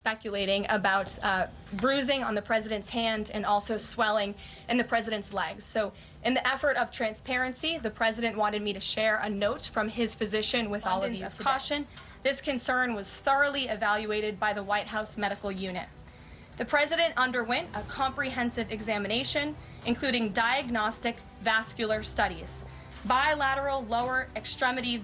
speculating about bruising on the president's hand and also swelling in the president's legs. So in the effort of transparency, the president wanted me to share a note from his physician with all of you today. Caution. This concern was thoroughly evaluated by the White House Medical Unit. The president underwent a comprehensive examination, including diagnostic vascular studies. Bilateral lower extremity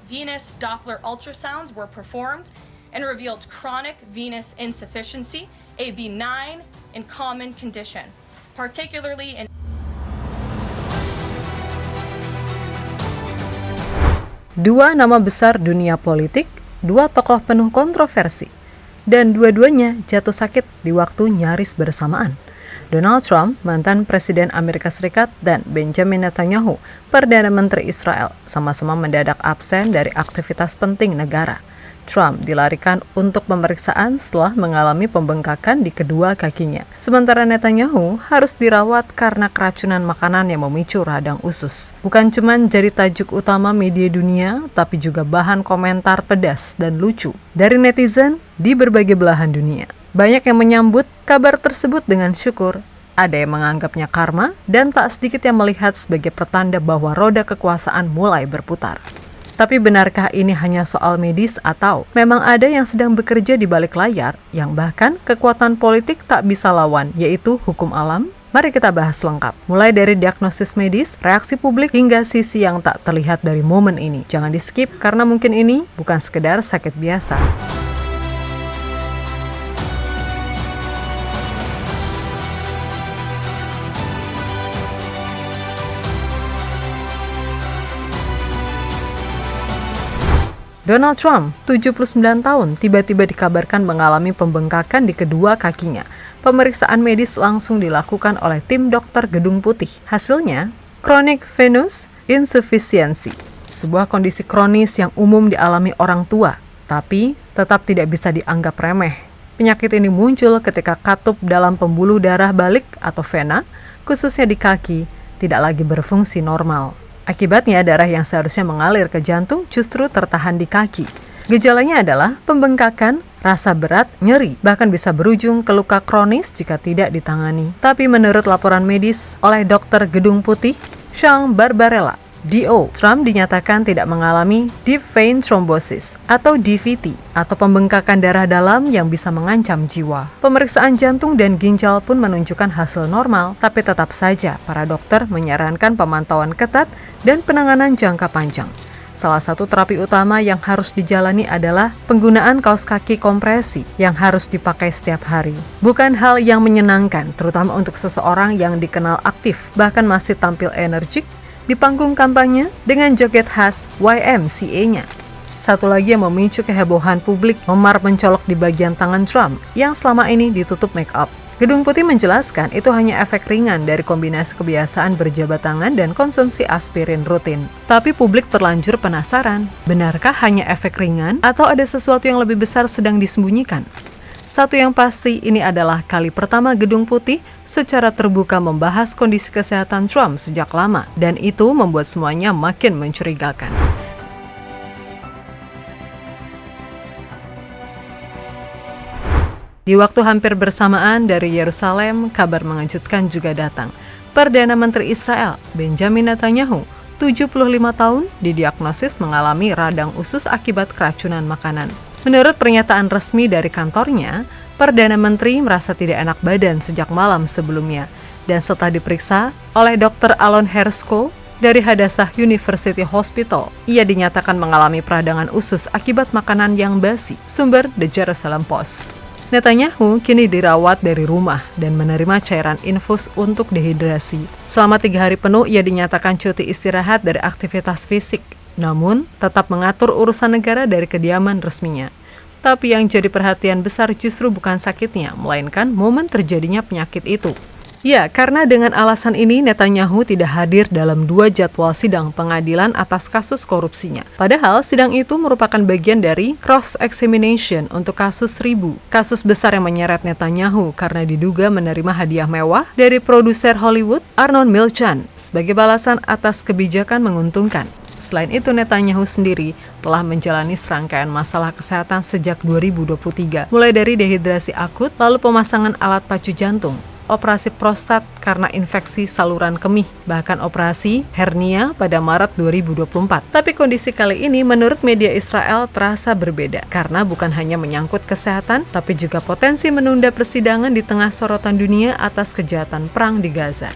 venous Doppler ultrasounds were performed and revealed chronic venous insufficiency, a benign and common condition, particularly in Dua nama besar dunia politik, dua tokoh penuh kontroversi, dan dua-duanya jatuh sakit di waktu nyaris bersamaan. Donald Trump, mantan Presiden Amerika Serikat, dan Benjamin Netanyahu, Perdana Menteri Israel, sama-sama mendadak absen dari aktivitas penting negara. Trump dilarikan untuk pemeriksaan setelah mengalami pembengkakan di kedua kakinya. Sementara Netanyahu harus dirawat karena keracunan makanan yang memicu radang usus. Bukan cuma jadi tajuk utama media dunia, tapi juga bahan komentar pedas dan lucu dari netizen di berbagai belahan dunia. Banyak yang menyambut kabar tersebut dengan syukur. Ada yang menganggapnya karma, dan tak sedikit yang melihat sebagai pertanda bahwa roda kekuasaan mulai berputar. Tapi benarkah ini hanya soal medis atau memang ada yang sedang bekerja di balik layar yang bahkan kekuatan politik tak bisa lawan, yaitu hukum alam? Mari kita bahas lengkap. Mulai dari diagnosis medis, reaksi publik, hingga sisi yang tak terlihat dari momen ini. Jangan di-skip karena mungkin ini bukan sekedar sakit biasa. Donald Trump, 79 tahun, tiba-tiba dikabarkan mengalami pembengkakan di kedua kakinya. Pemeriksaan medis langsung dilakukan oleh tim dokter Gedung Putih. Hasilnya, chronic venous insufficiency, sebuah kondisi kronis yang umum dialami orang tua, tapi tetap tidak bisa dianggap remeh. Penyakit ini muncul ketika katup dalam pembuluh darah balik atau vena, khususnya di kaki, tidak lagi berfungsi normal. Akibatnya, darah yang seharusnya mengalir ke jantung justru tertahan di kaki. Gejalanya adalah pembengkakan, rasa berat, nyeri, bahkan bisa berujung ke luka kronis jika tidak ditangani. Tapi menurut laporan medis oleh dokter Gedung Putih, Sean Barbarella, DO, Trump dinyatakan tidak mengalami deep vein thrombosis atau DVT atau pembengkakan darah dalam yang bisa mengancam jiwa. Pemeriksaan jantung dan ginjal pun menunjukkan hasil normal, tapi tetap saja para dokter menyarankan pemantauan ketat dan penanganan jangka panjang. Salah satu terapi utama yang harus dijalani adalah penggunaan kaos kaki kompresi yang harus dipakai setiap hari. Bukan hal yang menyenangkan, terutama untuk seseorang yang dikenal aktif, bahkan masih tampil energik di panggung kampanye dengan joget khas YMCA-nya. Satu lagi yang memicu kehebohan publik, memar mencolok di bagian tangan Trump yang selama ini ditutup make up. Gedung Putih menjelaskan itu hanya efek ringan dari kombinasi kebiasaan berjabat tangan dan konsumsi aspirin rutin. Tapi publik terlanjur penasaran, benarkah hanya efek ringan atau ada sesuatu yang lebih besar sedang disembunyikan? Satu yang pasti, ini adalah kali pertama Gedung Putih secara terbuka membahas kondisi kesehatan Trump sejak lama, dan itu membuat semuanya makin mencurigakan. Di waktu hampir bersamaan dari Yerusalem, kabar mengejutkan juga datang. Perdana Menteri Israel, Benjamin Netanyahu, 75 tahun, didiagnosis mengalami radang usus akibat keracunan makanan. Menurut pernyataan resmi dari kantornya, Perdana Menteri merasa tidak enak badan sejak malam sebelumnya, dan setelah diperiksa oleh Dr. Alon Hershko dari Hadassah University Hospital, ia dinyatakan mengalami peradangan usus akibat makanan yang basi. Sumber The Jerusalem Post. Netanyahu kini dirawat dari rumah dan menerima cairan infus untuk dehidrasi. Selama 3 hari penuh, ia dinyatakan cuti istirahat dari aktivitas fisik, namun tetap mengatur urusan negara dari kediaman resminya. Tapi yang jadi perhatian besar justru bukan sakitnya, melainkan momen terjadinya penyakit itu. Ya, karena dengan alasan ini Netanyahu tidak hadir dalam 2 jadwal sidang pengadilan atas kasus korupsinya. Padahal sidang itu merupakan bagian dari cross-examination untuk kasus 1000. Kasus besar yang menyeret Netanyahu karena diduga menerima hadiah mewah dari produser Hollywood Arnon Milchan sebagai balasan atas kebijakan menguntungkan. Selain itu, Netanyahu sendiri telah menjalani serangkaian masalah kesehatan sejak 2023, mulai dari dehidrasi akut, lalu pemasangan alat pacu jantung, operasi prostat karena infeksi saluran kemih, bahkan operasi hernia pada Maret 2024. Tapi kondisi kali ini menurut media Israel terasa berbeda, karena bukan hanya menyangkut kesehatan, tapi juga potensi menunda persidangan di tengah sorotan dunia atas kejahatan perang di Gaza.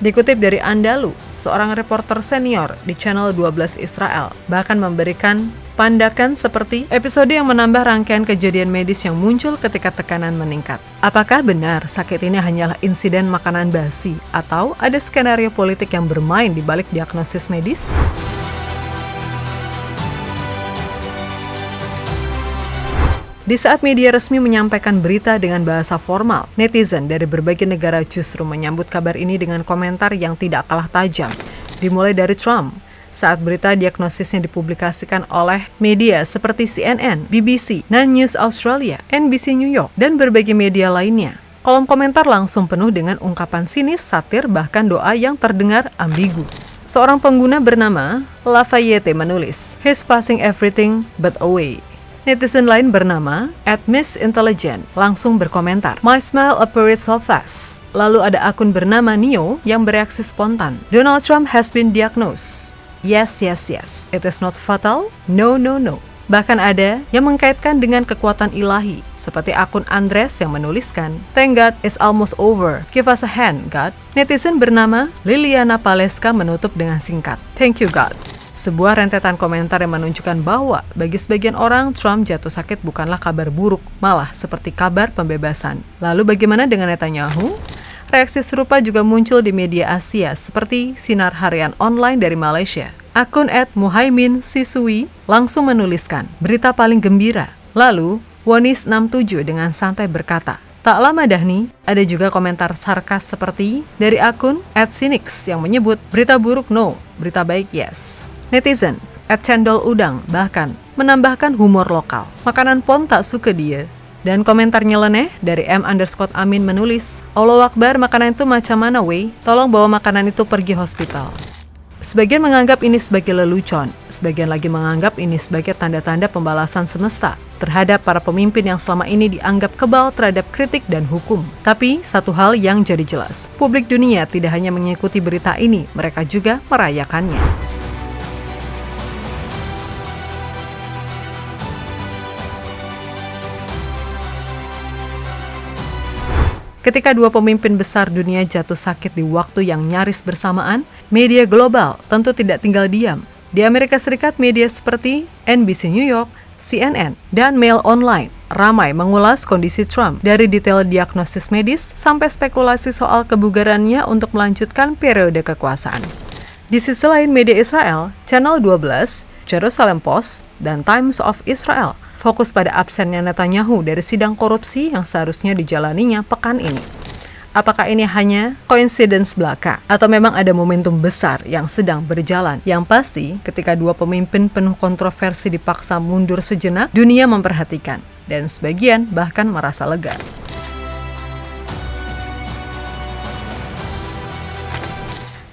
Dikutip dari Andalu, seorang reporter senior di Channel 12 Israel bahkan memberikan pandakan seperti episode yang menambah rangkaian kejadian medis yang muncul ketika tekanan meningkat. Apakah benar sakit ini hanyalah insiden makanan basi atau ada skenario politik yang bermain di balik diagnosis medis? Di saat media resmi menyampaikan berita dengan bahasa formal, netizen dari berbagai negara justru menyambut kabar ini dengan komentar yang tidak kalah tajam. Dimulai dari Trump, saat berita diagnosisnya dipublikasikan oleh media seperti CNN, BBC, 9 News Australia, NBC New York, dan berbagai media lainnya. Kolom komentar langsung penuh dengan ungkapan sinis, satir, bahkan doa yang terdengar ambigu. Seorang pengguna bernama Lafayette menulis, "He's passing everything but away." Netizen lain bernama @MissIntelligent langsung berkomentar, "My smile appeared so fast." Lalu ada akun bernama Neo yang bereaksi spontan, "Donald Trump has been diagnosed. Yes, yes, yes. It is not fatal. No, no, no." Bahkan ada yang mengkaitkan dengan kekuatan ilahi, seperti akun Andres yang menuliskan, "Thank God it's almost over. Give us a hand, God." Netizen bernama Liliana Paleska menutup dengan singkat, "Thank you, God." Sebuah rentetan komentar yang menunjukkan bahwa bagi sebagian orang, Trump jatuh sakit bukanlah kabar buruk, malah seperti kabar pembebasan. Lalu bagaimana dengan Netanyahu? Reaksi serupa juga muncul di media Asia, seperti Sinar Harian Online dari Malaysia. Akun @Muhaimin_Sisui langsung menuliskan, "Berita paling gembira." Lalu, Wonis67 dengan santai berkata, "Tak lama dah nih." Ada juga komentar sarkas seperti dari akun @Sinix yang menyebut, "Berita buruk no, berita baik yes." Netizen @Cendoludang bahkan menambahkan humor lokal, "Makanan pon tak suka dia." Dan komentar nyeleneh dari M_Amin menulis, "Allah Akbar, makanan itu macam mana weh? Tolong bawa makanan itu pergi hospital." Sebagian menganggap ini sebagai lelucon, sebagian lagi menganggap ini sebagai tanda-tanda pembalasan semesta terhadap para pemimpin yang selama ini dianggap kebal terhadap kritik dan hukum. Tapi satu hal yang jadi jelas, publik dunia tidak hanya mengikuti berita ini, mereka juga merayakannya. Ketika dua pemimpin besar dunia jatuh sakit di waktu yang nyaris bersamaan, media global tentu tidak tinggal diam. Di Amerika Serikat, media seperti NBC New York, CNN, dan Mail Online ramai mengulas kondisi Trump dari detail diagnosis medis sampai spekulasi soal kebugarannya untuk melanjutkan periode kekuasaan. Di sisi lain, media Israel, Channel 12, Jerusalem Post, dan Times of Israel fokus pada absennya Netanyahu dari sidang korupsi yang seharusnya dijalaninya pekan ini. Apakah ini hanya coincidence belaka atau memang ada momentum besar yang sedang berjalan? Yang pasti, ketika dua pemimpin penuh kontroversi dipaksa mundur sejenak, dunia memperhatikan dan sebagian bahkan merasa lega.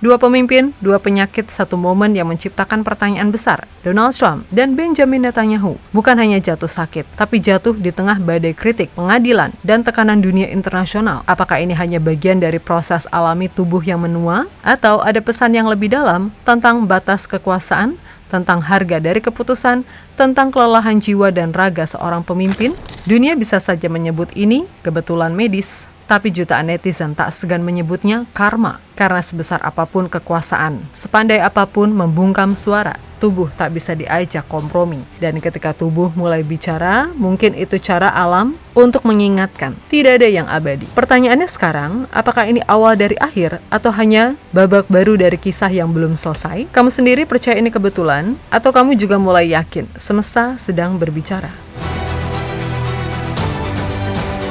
Dua pemimpin, dua penyakit, satu momen yang menciptakan pertanyaan besar. Donald Trump dan Benjamin Netanyahu bukan hanya jatuh sakit, tapi jatuh di tengah badai kritik, pengadilan, dan tekanan dunia internasional. Apakah ini hanya bagian dari proses alami tubuh yang menua? Atau ada pesan yang lebih dalam tentang batas kekuasaan, tentang harga dari keputusan, tentang kelelahan jiwa dan raga seorang pemimpin? Dunia bisa saja menyebut ini kebetulan medis, tapi jutaan netizen tak segan menyebutnya karma. Karena sebesar apapun kekuasaan, sepandai apapun membungkam suara, tubuh tak bisa diajak kompromi. Dan ketika tubuh mulai bicara, mungkin itu cara alam untuk mengingatkan, tidak ada yang abadi. Pertanyaannya sekarang, apakah ini awal dari akhir atau hanya babak baru dari kisah yang belum selesai? Kamu sendiri percaya ini kebetulan? Atau kamu juga mulai yakin semesta sedang berbicara?